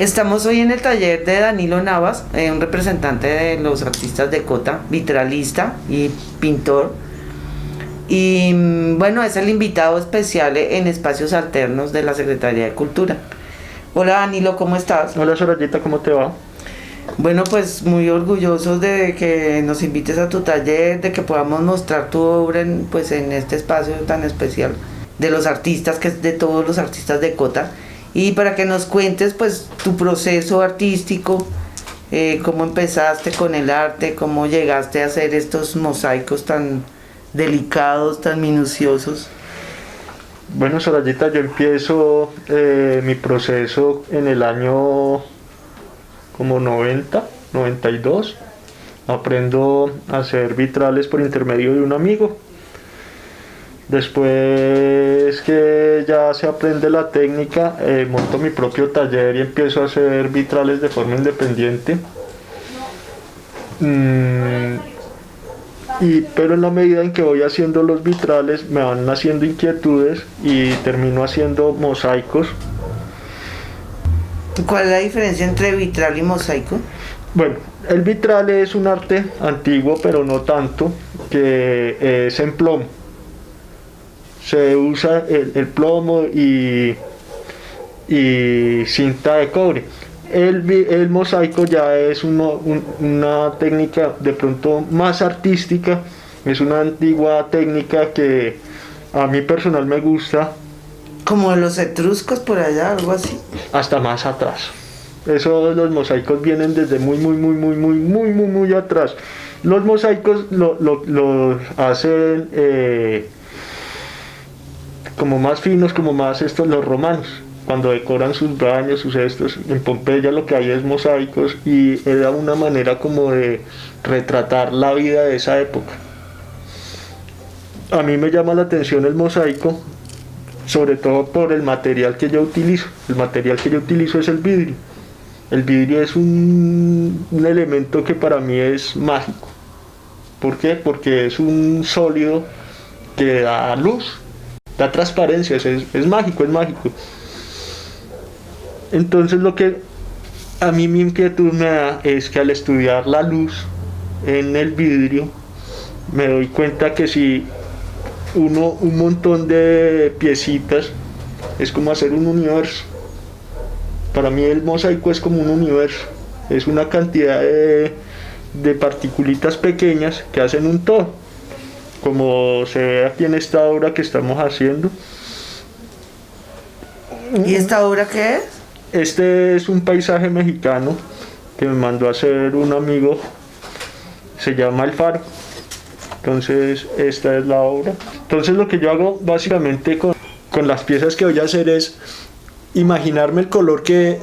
Estamos hoy en el taller de Danilo Navas, un representante de los artistas de Cota, vitralista y pintor. Y bueno, es el invitado especial en Espacios Alternos de la Secretaría de Cultura. Hola Danilo, ¿cómo estás? Hola Sorayita, ¿cómo te va? Bueno, pues muy orgullosos de que nos invites a tu taller, de que podamos mostrar tu obra en este espacio tan especial de los artistas, que es de todos los artistas de Cota. Y para que nos cuentes pues tu proceso artístico, cómo empezaste con el arte, cómo llegaste a hacer estos mosaicos tan delicados, tan minuciosos. Bueno, Sorayita, yo empiezo mi proceso en el año como 92. Aprendo a hacer vitrales por intermedio de un amigo. Después que ya se aprende la técnica, monto mi propio taller y empiezo a hacer vitrales de forma independiente. Pero en la medida en que voy haciendo los vitrales me van naciendo inquietudes y termino haciendo mosaicos. ¿Cuál es la diferencia entre vitral y mosaico? Bueno, el vitral es un arte antiguo, pero no tanto, que es en plomo. Se usa el plomo y cinta de cobre. El mosaico ya es una técnica de pronto más artística, es una antigua técnica que a mí personal me gusta. Como los etruscos por allá, algo así. Hasta más atrás. Los mosaicos vienen desde muy atrás. Los mosaicos los hacen como más finos, como más los romanos. Cuando decoran sus baños, sus estos, en Pompeya lo que hay es mosaicos y era una manera como de retratar la vida de esa época. A mí me llama la atención el mosaico, sobre todo por el material que yo utilizo. El material que yo utilizo es el vidrio. El vidrio es un elemento que para mí es mágico. ¿Por qué? Porque es un sólido que da luz, da transparencia, es mágico, es mágico. Entonces lo que a mí mi inquietud me da es que al estudiar la luz en el vidrio me doy cuenta que si un montón de piecitas es como hacer un universo. Para mí el mosaico es como un universo, es una cantidad de particulitas pequeñas que hacen un todo, como se ve aquí en esta obra que estamos haciendo. ¿Y esta obra qué es? Este es un paisaje mexicano que me mandó a hacer un amigo, se llama El Faro. Entonces esta es la obra. Entonces lo que yo hago básicamente con las piezas que voy a hacer es imaginarme el color que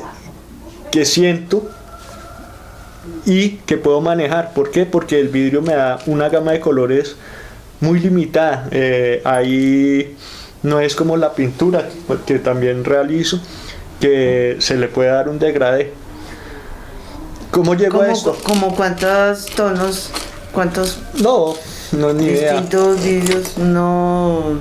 siento y que puedo manejar. ¿Por qué? Porque el vidrio me da una gama de colores muy limitada. Ahí no es como la pintura, que también realizo, que se le puede dar un degradé. ¿Cómo llego a esto? ¿Cómo cuántos tonos? ¿Cuántos? No ni idea. Distintos vidrios, no.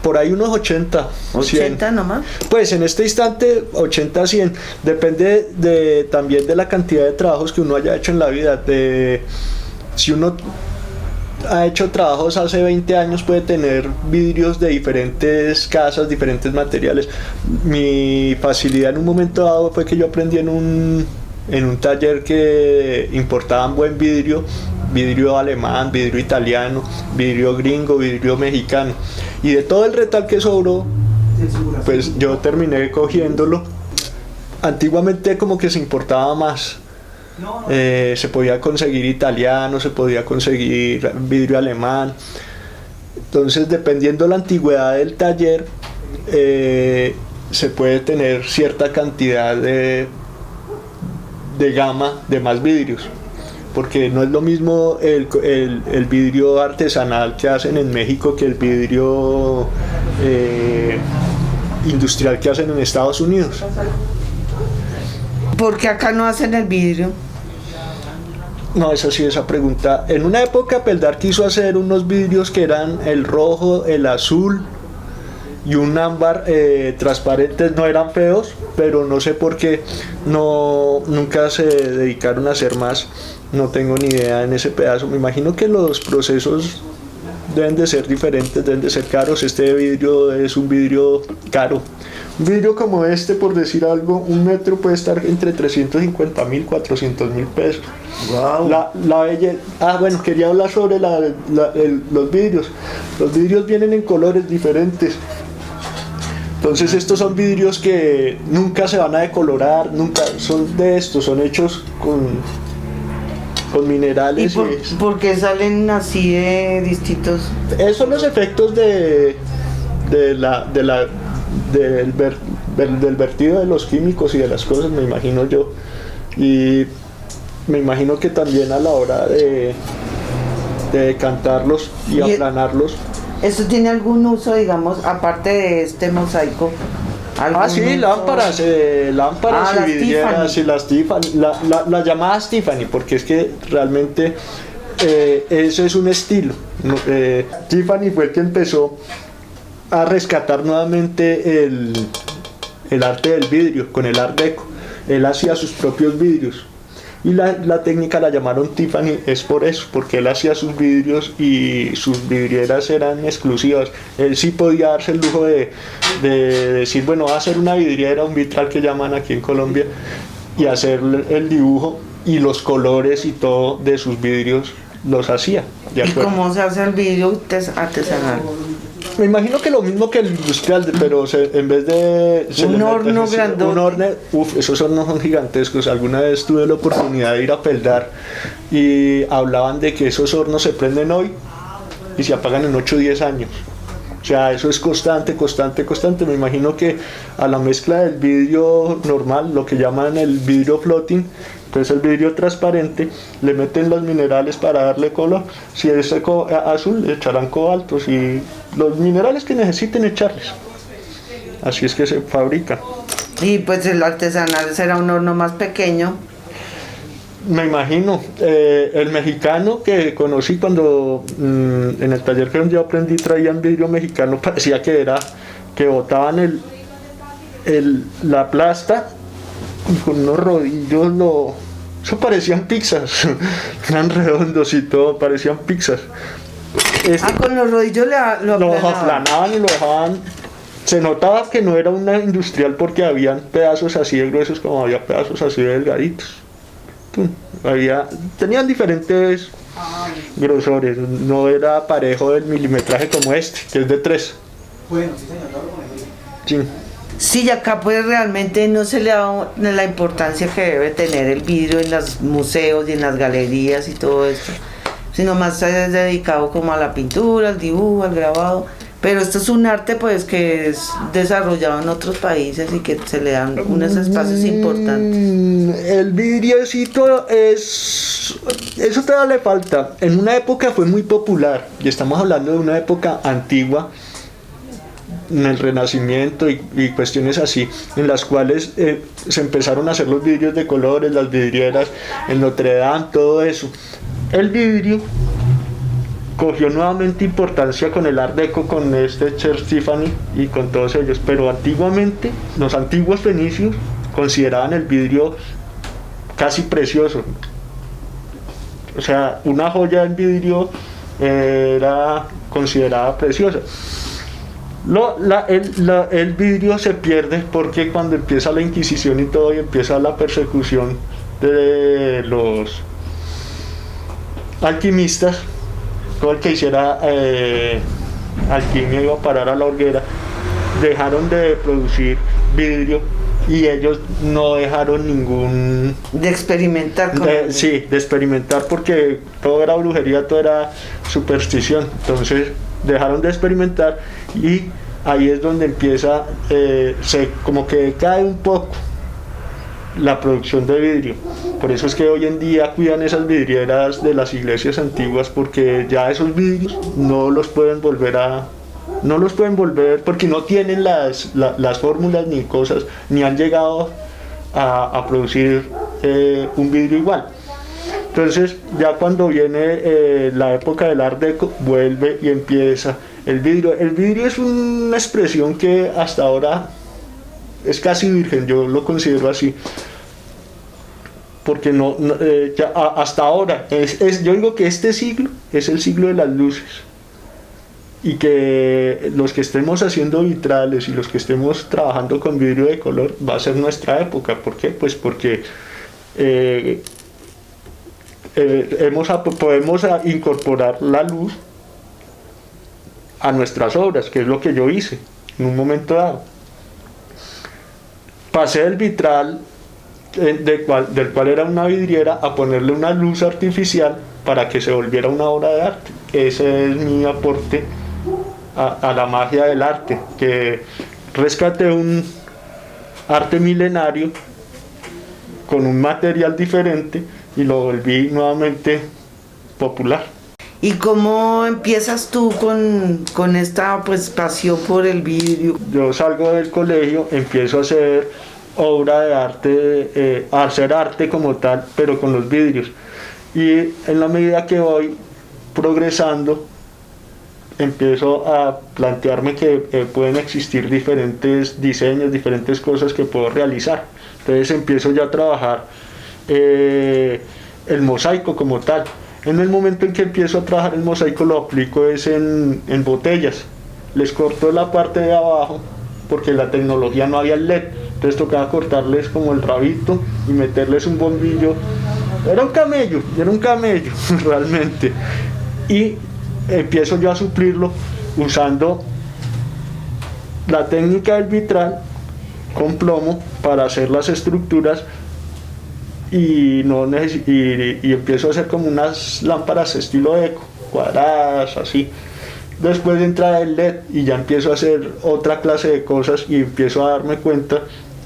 Por ahí unos 80. 80 100. Nomás. Pues en este instante 80 100. Depende también de la cantidad de trabajos que uno haya hecho en la vida. Si uno ha hecho trabajos hace 20 años puede tener vidrios de diferentes casas, diferentes materiales. Mi facilidad en un momento dado fue que yo aprendí en un taller que importaban buen vidrio alemán, vidrio italiano, vidrio gringo, vidrio mexicano, y de todo el retal que sobró pues yo terminé cogiéndolo. Antiguamente como que se importaba más. Se podía conseguir italiano, se podía conseguir vidrio alemán. Entonces, dependiendo de la antigüedad del taller, se puede tener cierta cantidad de gama de más vidrios, porque no es lo mismo el vidrio artesanal que hacen en México que el vidrio industrial que hacen en Estados Unidos. ¿Por qué acá no hacen el vidrio? No, eso sí, esa pregunta. En una época Peldar quiso hacer unos vidrios que eran el rojo, el azul y un ámbar transparentes, no eran feos, pero no sé por qué nunca se dedicaron a hacer más, no tengo ni idea en ese pedazo. Me imagino que los procesos deben de ser diferentes, deben de ser caros. Este vidrio es un vidrio caro. Un vidrio como este, por decir algo, 1 metro puede estar entre 350.000, 400.000 pesos. Wow. La belleza. Bueno, quería hablar sobre los vidrios. Los vidrios vienen en colores diferentes. Entonces estos son vidrios que nunca se van a decolorar, nunca son de estos, son hechos con minerales. ¿Y por qué salen así de distintos? Esos son los efectos del vertido de los químicos y de las cosas, me imagino yo. Y me imagino que también a la hora de decantarlos y aplanarlos. ¿Eso tiene algún uso, digamos, aparte de este mosaico? Sí, lámparas y vidrieras y las Tiffany, las llamadas Tiffany, porque es que realmente eso es un estilo. Tiffany fue el que empezó a rescatar nuevamente el arte del vidrio con el Art Deco. Él hacía sus propios vidrios y la técnica la llamaron Tiffany, es por eso, porque él hacía sus vidrios y sus vidrieras eran exclusivas. Él sí podía darse el lujo de decir, bueno, va a hacer una vidriera, un vitral que llaman aquí en Colombia, y hacer el dibujo y los colores y todo de sus vidrios los hacía. ¿Y cómo se hace el vidrio artesanal? Me imagino que lo mismo que el industrial, pero en vez de... Un horno grandote. Esos hornos son gigantescos. Alguna vez tuve la oportunidad de ir a Peldar y hablaban de que esos hornos se prenden hoy y se apagan en 8 o 10 años. O sea, eso es constante. Me imagino que a la mezcla del vidrio normal, lo que llaman el vidrio floating, entonces el vidrio transparente, le meten los minerales para darle color. Si es azul, le echarán cobaltos y los minerales que necesiten echarles. Así es que se fabrican. Y pues el artesanal será un horno más pequeño. Me imagino. El mexicano que conocí cuando en el taller que yo aprendí traían vidrio mexicano, parecía que botaban la plasta y con unos rodillos eso parecían pizzas. Eran redondos y todo, parecían pizzas. Con los rodillos lo aplanaban y lo dejaban. Se notaba que no era una industrial porque habían pedazos así de gruesos como había pedazos así de delgaditos. Tenían diferentes grosores, no era parejo del milimetraje como este, que es de 3. Bueno, sí, señor. Sí, y acá pues realmente no se le da la importancia que debe tener el vidrio en los museos y en las galerías y todo esto, sino más es dedicado como a la pintura, al dibujo, al grabado. Pero esto es un arte pues que es desarrollado en otros países y que se le dan unos espacios importantes. El vidriecito eso todavía le falta. En una época fue muy popular, y estamos hablando de una época antigua, en el Renacimiento y cuestiones así, en las cuales se empezaron a hacer los vidrios de colores, las vidrieras en Notre Dame, todo eso. El vidrio cogió nuevamente importancia con el Art Deco, con Cher Tiffany y con todos ellos, pero antiguamente los antiguos fenicios consideraban el vidrio casi precioso. O sea, una joya en vidrio era considerada preciosa. El vidrio se pierde porque cuando empieza la Inquisición y todo, y empieza la persecución de los alquimistas, todo el que hiciera alquimia iba a parar a la hoguera, dejaron de producir vidrio y ellos no dejaron ningún... De experimentar con de experimentar, porque todo era brujería, todo era superstición. Entonces dejaron de experimentar y ahí es donde empieza, como que decae un poco la producción de vidrio. Por eso es que hoy en día cuidan esas vidrieras de las iglesias antiguas, porque ya esos vidrios no los pueden volver porque no tienen las fórmulas ni cosas, ni han llegado a producir un vidrio igual. Entonces ya cuando viene la época del Art Deco, vuelve y empieza El vidrio es una expresión que hasta ahora es casi virgen, yo lo considero así. Porque hasta ahora, yo digo que este siglo es el siglo de las luces. Y que los que estemos haciendo vitrales y los que estemos trabajando con vidrio de color va a ser nuestra época. ¿Por qué? Pues porque podemos incorporar la luz a nuestras obras, que es lo que yo hice en un momento dado. Pasé del vitral, del cual era una vidriera, a ponerle una luz artificial para que se volviera una obra de arte. Ese es mi aporte a la magia del arte, que rescaté un arte milenario con un material diferente y lo volví nuevamente popular. ¿Y cómo empiezas tú con esta pues pasión por el vidrio? Yo salgo del colegio, empiezo a hacer obra de arte, a hacer arte como tal, pero con los vidrios. Y en la medida que voy progresando, empiezo a plantearme que pueden existir diferentes diseños, diferentes cosas que puedo realizar. Entonces empiezo ya a trabajar el mosaico como tal. En el momento en que empiezo a trabajar el mosaico lo aplico es en botellas. Les corto la parte de abajo porque en la tecnología no había el LED. Entonces tocaba cortarles como el rabito y meterles un bombillo. Era un camello realmente. Y empiezo yo a suplirlo usando la técnica del vitral con plomo para hacer las estructuras y empiezo a hacer como unas lámparas estilo eco, cuadradas, así. Después entra el LED y ya empiezo a hacer otra clase de cosas y empiezo a darme cuenta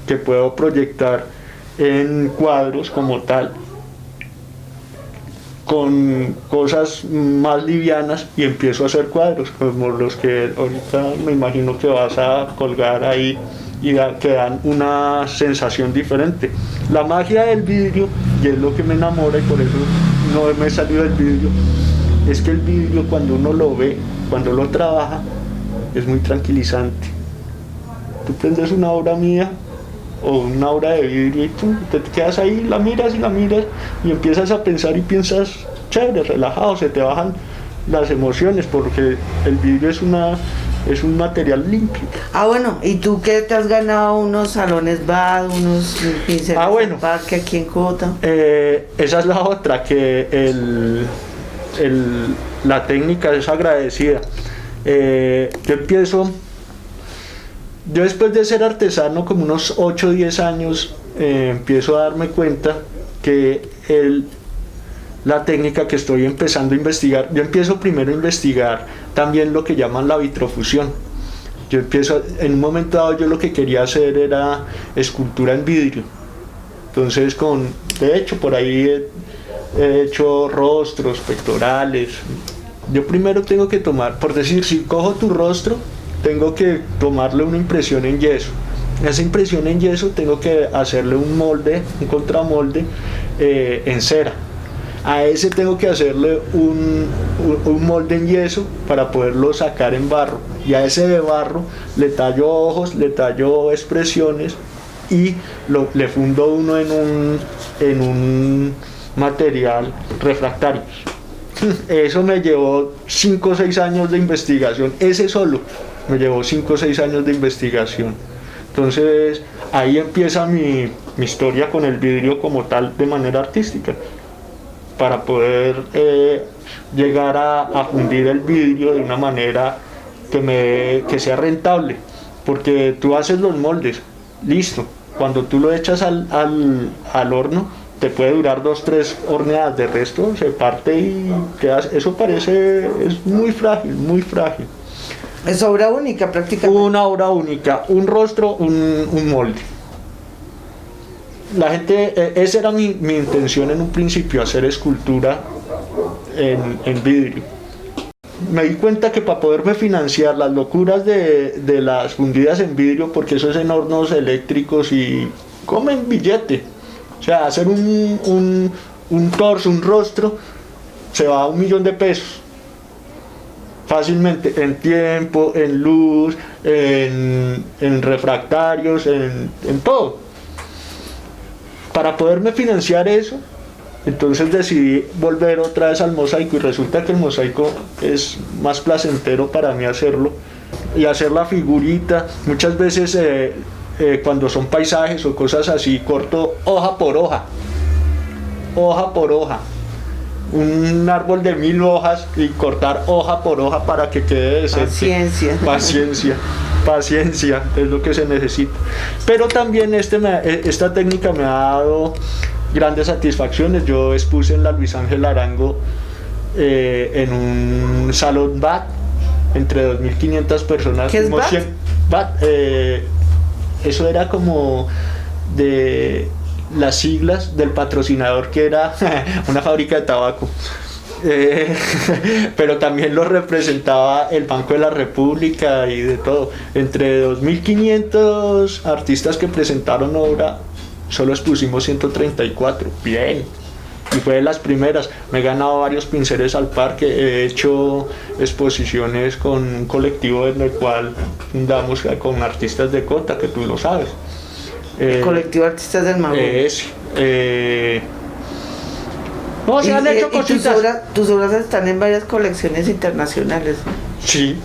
que puedo proyectar en cuadros como tal, con cosas más livianas, y empiezo a hacer cuadros como los que ahorita me imagino que vas a colgar ahí y que dan una sensación diferente. La magia del vidrio, y es lo que me enamora y por eso no me he salido del vidrio, es que el vidrio cuando uno lo ve, cuando lo trabaja, es muy tranquilizante. Tú prendes una obra mía o una obra de vidrio y tú te quedas ahí, la miras y empiezas a pensar y piensas chévere, relajado, se te bajan las emociones porque el vidrio es un material limpio. Bueno, ¿y tú qué te has ganado? ¿Unos salones BAD, unos pinceles bueno, parque aquí en Cúcuta? Esa es la otra, que la técnica es agradecida. Yo después de ser artesano como unos 8 o 10 años empiezo a darme cuenta que la técnica que estoy empezando a investigar, yo empiezo primero a investigar también lo que llaman la vitrofusión. En un momento dado yo lo que quería hacer era escultura en vidrio. Entonces de hecho por ahí he hecho rostros, pectorales. Yo primero tengo que tomar, por decir, si cojo tu rostro, tengo que tomarle una impresión en yeso. Esa impresión en yeso tengo que hacerle un molde, un contramolde en cera. A ese tengo que hacerle un molde en yeso para poderlo sacar en barro. Y a ese de barro le tallo ojos, le tallo expresiones y le fundo uno en un material refractario. Eso me llevó 5 o 6 años de investigación. Ese solo me llevó 5 o 6 años de investigación. Entonces ahí empieza mi historia con el vidrio como tal de manera artística, para poder llegar a fundir el vidrio de una manera que sea rentable, porque tú haces los moldes, listo, cuando tú lo echas al horno te puede durar 2-3 horneadas, de resto se parte y eso es muy frágil, muy frágil. Es obra única prácticamente. Una obra única, un rostro, un molde. La gente, esa era mi intención en un principio, hacer escultura en vidrio. Me di cuenta que para poderme financiar las locuras de las fundidas en vidrio, porque eso es en hornos eléctricos y comen billete, o sea, hacer un torso, un rostro, se va a $1.000.000 pesos. fácilmente en tiempo, en luz, en refractarios, en todo. Para poderme financiar eso, entonces decidí volver otra vez al mosaico, y resulta que el mosaico es más placentero para mí hacerlo, y hacer la figurita. Muchas veces cuando son paisajes o cosas así, corto hoja por hoja, un árbol de 1000 hojas, y cortar hoja por hoja para que quede decente. Paciencia es lo que se necesita. Pero también esta técnica me ha dado grandes satisfacciones. Yo expuse en la Luis Ángel Arango en un salón BAT entre 2500 personas. ¿Qué es BAT? Eso era como de las siglas del patrocinador, que era una fábrica de tabaco. Pero también lo representaba el Banco de la República y de todo. Entre 2500 artistas que presentaron obra, solo expusimos 134. Bien. Y fue de las primeras. Me he ganado varios pinceles al parque. He hecho exposiciones con un colectivo en el cual fundamos con artistas de Cota, que tú lo sabes. El colectivo de artistas del Mago. No, se han hecho cositas. Tus obras están en varias colecciones internacionales. Sí.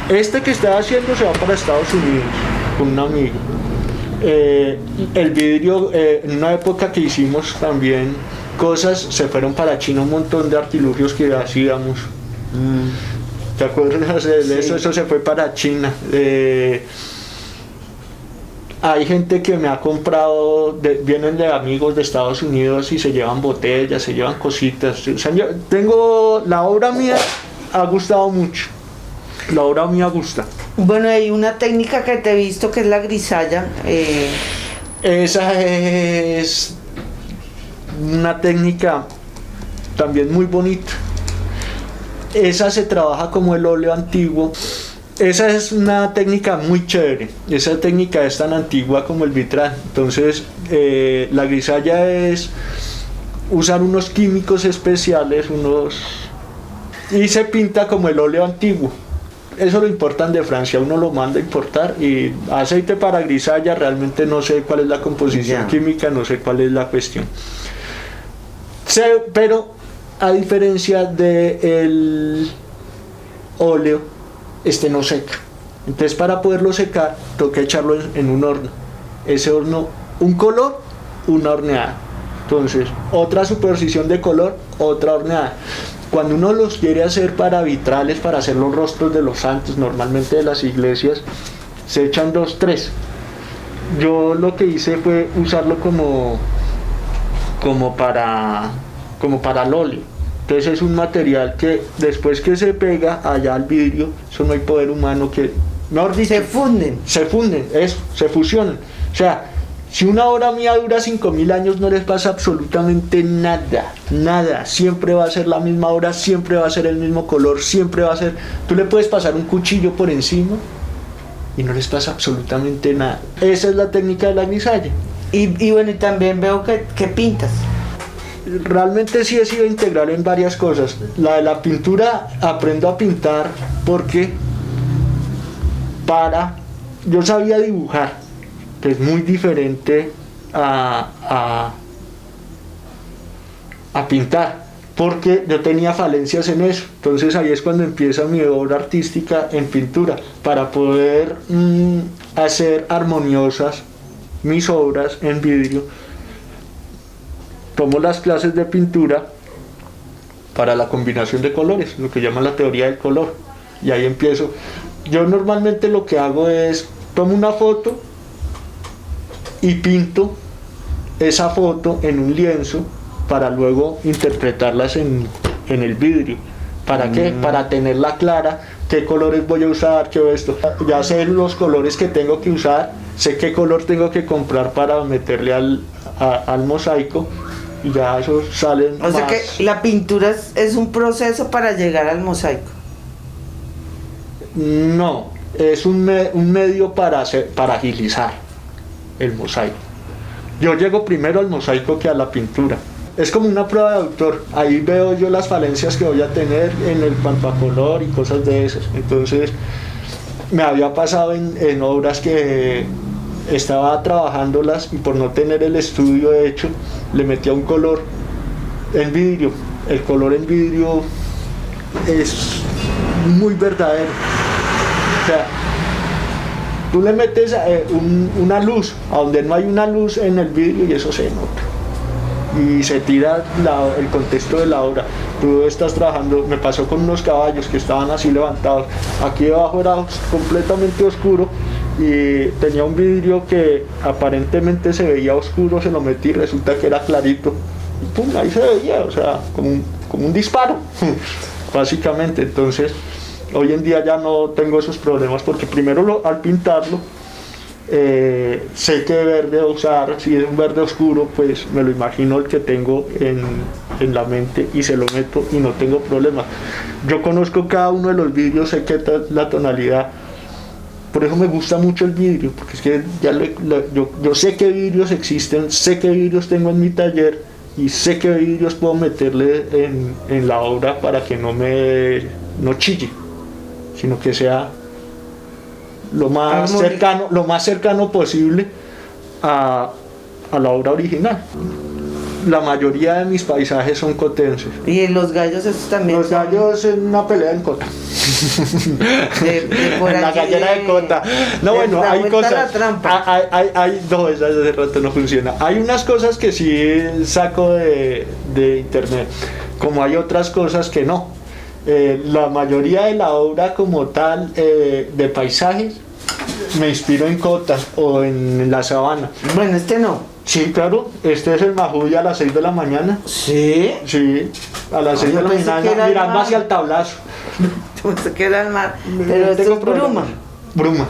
Este que estaba haciendo se va para Estados Unidos con un amigo. El vidrio, en una época que hicimos también cosas, se fueron para China un montón de artilugios que hacíamos. ¿Te acuerdas de eso? Eso se fue para China. Hay gente que me ha comprado, vienen de amigos de Estados Unidos y se llevan botellas, se llevan cositas. O sea, la obra mía ha gustado mucho. La obra mía gusta. Bueno, hay una técnica que te he visto que es la grisalla. Esa es una técnica también muy bonita. Esa se trabaja como el óleo antiguo. Esa es una técnica muy chévere. Esa técnica es tan antigua como el vitral. Entonces, la grisalla es usar unos químicos especiales, y se pinta como el óleo antiguo. Eso lo importan de Francia, uno lo manda a importar. Y aceite para grisalla, realmente no sé cuál es la composición química, no sé cuál es la cuestión. Pero a diferencia del óleo, no seca. Entonces, para poderlo secar, toca echarlo en un horno. Ese horno, un color, una horneada. Entonces, otra superposición de color, otra horneada. Cuando uno los quiere hacer para vitrales, para hacer los rostros de los santos, normalmente de las iglesias, se echan 2, 3. Yo lo que hice fue usarlo como para el óleo. Entonces es un material que después que se pega allá al vidrio, eso no hay poder humano que... Mejor dicho, se funden, se fusionan. O sea, si una obra mía dura 5000 años, no les pasa absolutamente nada. Siempre va a ser la misma obra, siempre va a ser el mismo color, siempre va a ser... Tú le puedes pasar un cuchillo por encima y no les pasa absolutamente nada. Esa es la técnica de la grisalla. Y bueno, y también veo que pintas. Realmente sí he sido integral en varias cosas. La de la pintura, aprendo a pintar porque yo sabía dibujar, que es muy diferente a pintar, porque yo tenía falencias en eso. Entonces ahí es cuando empieza mi obra artística en pintura, para poder hacer armoniosas mis obras en vidrio. Tomo las clases de pintura para la combinación de colores, lo que llaman la teoría del color, y ahí empiezo. Yo normalmente lo que hago es, tomo una foto y pinto esa foto en un lienzo para luego interpretarlas en el vidrio. ¿Para qué? Para tenerla clara, qué colores voy a usar, qué esto. Ya sé los colores que tengo que usar, sé qué color tengo que comprar para meterle al mosaico, y ya eso salen O sea que la pintura es un proceso para llegar al mosaico. No, es un medio para agilizar el mosaico. Yo llego primero al mosaico que a la pintura. es como una prueba de autor. Ahí veo yo las falencias que voy a tener en el cuanto a color y cosas de esas. Entonces, me había pasado en obras que estaba trabajándolas y por no tener el estudio hecho, le metía un color en vidrio. El color en vidrio es muy verdadero. O sea, tú le metes una luz a donde no hay una luz en el vidrio y eso se nota. Y se tira el contexto de la obra. Tú estás trabajando, me pasó con unos caballos que estaban así levantados. Aquí debajo era completamente oscuro y tenía un vidrio que aparentemente se veía oscuro, se lo metí y resulta que era clarito. Y pum, ahí se veía, o sea, como un disparo, básicamente. Entonces, hoy en día ya no tengo esos problemas porque primero al pintarlo, sé qué verde usar. Si es un verde oscuro, pues me lo imagino el que tengo en la mente y se lo meto y no tengo problema. Yo conozco cada uno de los vidrios, sé qué la tonalidad. Por eso me gusta mucho el vidrio, porque es que yo sé qué vidrios existen, sé qué vidrios tengo en mi taller y sé qué vidrios puedo meterle en la obra para que no chille, sino que sea lo más cercano posible a la obra original. La mayoría de mis paisajes son cotenses. Y los gallos esos también. Los gallos en una pelea en cota. Por en la gallera de cota. No, bueno, hay cosas. No, esa hace rato no funciona. Hay unas cosas que sí saco de internet, como hay otras cosas que no. La mayoría de la obra como tal de paisajes me inspiro en cotas o en la sabana. Bueno, este no. Sí, claro, este es el Majuy a las 6 de la mañana. ¿Sí? Sí, a las 6 de la mañana mirando hacia el tablazo. Pensé que era el mar, pero esto es bruma. Bruma.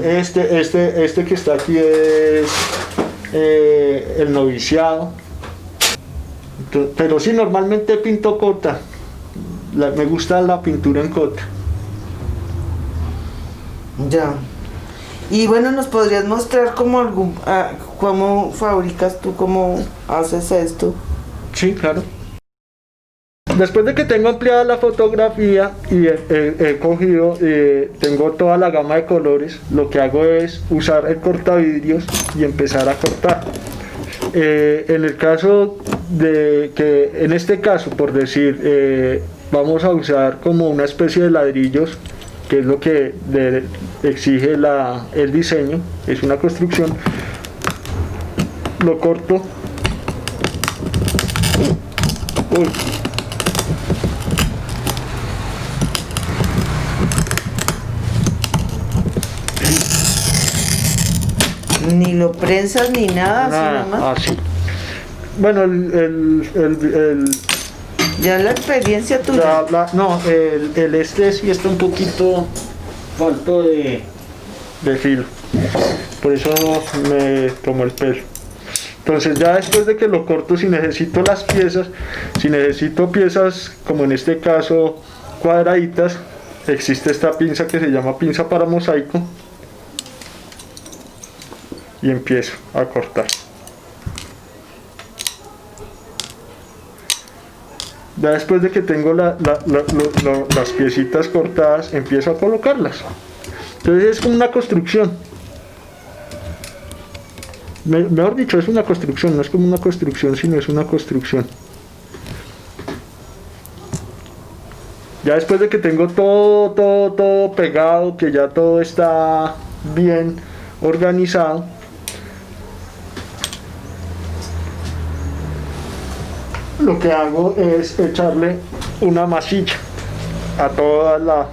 Este que está aquí es el noviciado. Entonces, pero sí, normalmente pinto cota. Me gusta la pintura en cota. Ya. Y bueno, ¿nos podrías mostrar cómo fabricas tú, cómo haces esto? Sí, claro. Después de que tengo ampliada la fotografía y he cogido, tengo toda la gama de colores, lo que hago es usar el cortavidrios y empezar a cortar. En el caso de que, en este caso, por decir, vamos a usar como una especie de ladrillos, que es lo que exige el diseño, es una construcción, lo corto. Uy. Ni lo prensas ni nada, así nomás. Así. Bueno, ya la experiencia tuya. El este sí está un poquito falto de filo. Por eso me tomó el pelo. Entonces ya después de que lo corto, si necesito piezas como en este caso cuadraditas, existe esta pinza que se llama pinza para mosaico. Y empiezo a cortar. Ya después de que tengo las piecitas cortadas, empiezo a colocarlas. Entonces es como una construcción. Mejor dicho, es una construcción, no es como una construcción, sino es una construcción. Ya después de que tengo todo pegado, que ya todo está bien organizado, lo que hago es echarle una masilla a toda la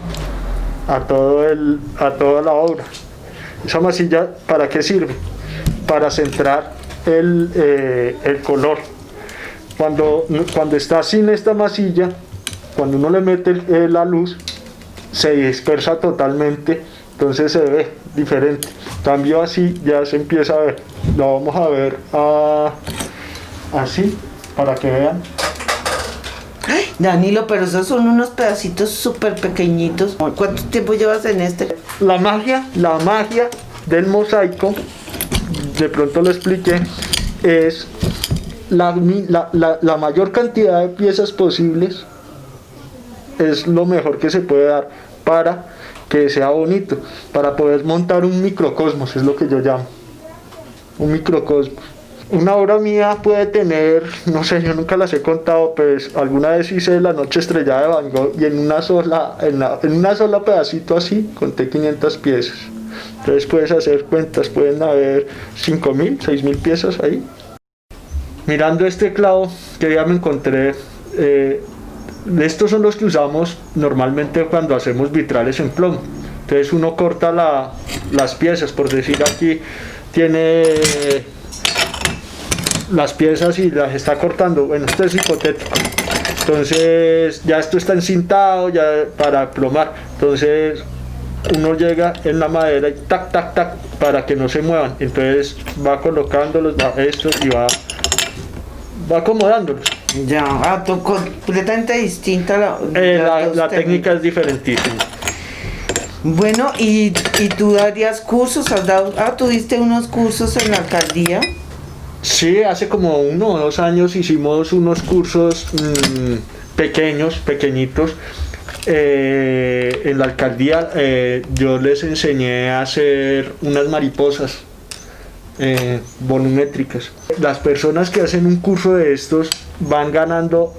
obra. Esa masilla, ¿para qué sirve? Para centrar el color. Cuando está sin esta masilla, cuando uno le mete la luz, se dispersa totalmente, entonces se ve diferente. Cambio así, ya se empieza a ver. Lo vamos a ver así, para que vean. Ay, Danilo, pero esos son unos pedacitos súper pequeñitos. ¿Cuánto tiempo llevas en este? La magia del mosaico, de pronto lo expliqué, es la mayor cantidad de piezas posibles es lo mejor que se puede dar para que sea bonito, para poder montar un microcosmos, es lo que yo llamo, un microcosmos. Una obra mía puede tener, no sé, yo nunca las he contado, pues alguna vez hice La Noche Estrellada de Van Gogh y en una sola pedacito así conté 500 piezas. Entonces puedes hacer cuentas, pueden haber 5.000, 6.000 piezas ahí. Mirando este clavo que ya me encontré, estos son los que usamos normalmente cuando hacemos vitrales en plomo. Entonces uno corta las piezas, por decir aquí tiene las piezas y las está cortando. Bueno, esto es hipotético. Entonces ya esto está encintado ya para plomar. Entonces uno llega en la madera y tac, tac, tac para que no se muevan. Entonces va colocándolos, estos y va acomodándolos. Ya, completamente distinta la técnica es diferentísima. Bueno, ¿y tú darías cursos? ¿Has dado, tuviste unos cursos en la alcaldía? Sí, hace como 1 o 2 años hicimos unos cursos pequeñitos. En la alcaldía yo les enseñé a hacer unas mariposas volumétricas. Las personas que hacen un curso de estos van ganando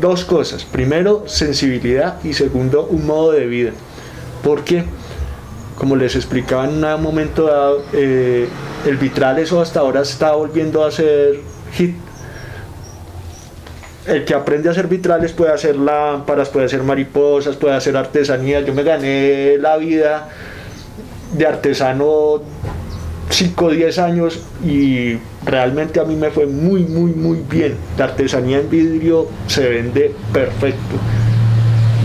2 cosas: primero, sensibilidad, y segundo, un modo de vida, porque como les explicaba en un momento dado, el vitral, eso hasta ahora está volviendo a ser hit. El que aprende a hacer vitrales puede hacer lámparas, puede hacer mariposas, puede hacer artesanías. Yo me gané la vida de artesano 5 o 10 años y realmente a mí me fue muy bien. La artesanía en vidrio se vende perfecto.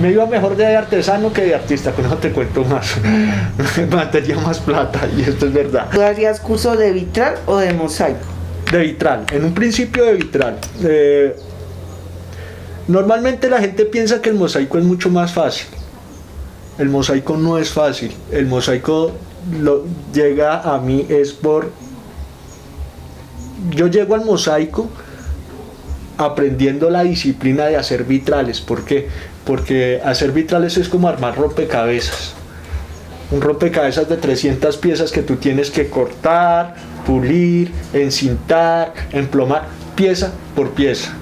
Me iba mejor de artesano que de artista, con eso te cuento más. Me tenía más plata, y esto es verdad. ¿Tú harías curso de vitral o de mosaico? De vitral, en un principio de vitral. Normalmente la gente piensa que el mosaico es mucho más fácil. El mosaico no es fácil. El mosaico llega a mí es por... Yo llego al mosaico aprendiendo la disciplina de hacer vitrales. ¿Por qué? Porque hacer vitrales es como armar rompecabezas. Un rompecabezas de 300 piezas que tú tienes que cortar, pulir, encintar, emplomar, pieza por pieza.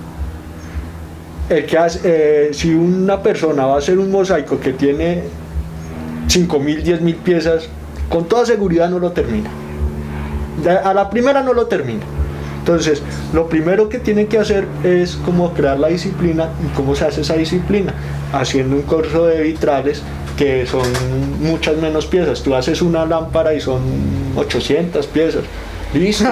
Si una persona va a hacer un mosaico que tiene 5.000, 10.000 piezas, con toda seguridad no lo termina. A la primera no lo termina. Entonces, lo primero que tienen que hacer es como crear la disciplina. ¿Y cómo se hace esa disciplina? Haciendo un curso de vitrales que son muchas menos piezas. Tú haces una lámpara y son 800 piezas. Listo,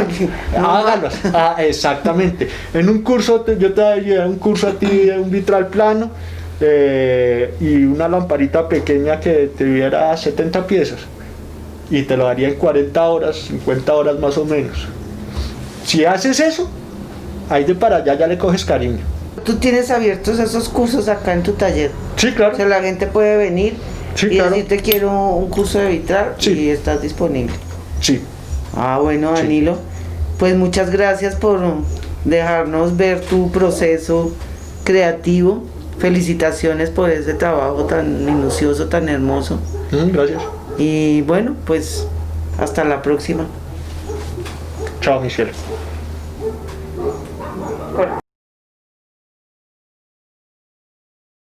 hágalos. Exactamente. En un curso, yo te daría un curso a ti de un vitral plano y una lamparita pequeña que te diera 70 piezas. Y te lo daría en 40 horas, 50 horas más o menos. Si haces eso, ahí de para allá ya le coges cariño. ¿Tú tienes abiertos esos cursos acá en tu taller? Sí, claro. O sea, la gente puede venir y claro. decirte quiero un curso de vitral y estás disponible. Sí. Bueno, Danilo, pues muchas gracias por dejarnos ver tu proceso creativo. Felicitaciones por ese trabajo tan minucioso, tan hermoso. Gracias. Y bueno, pues hasta la próxima. Chao, Michelle.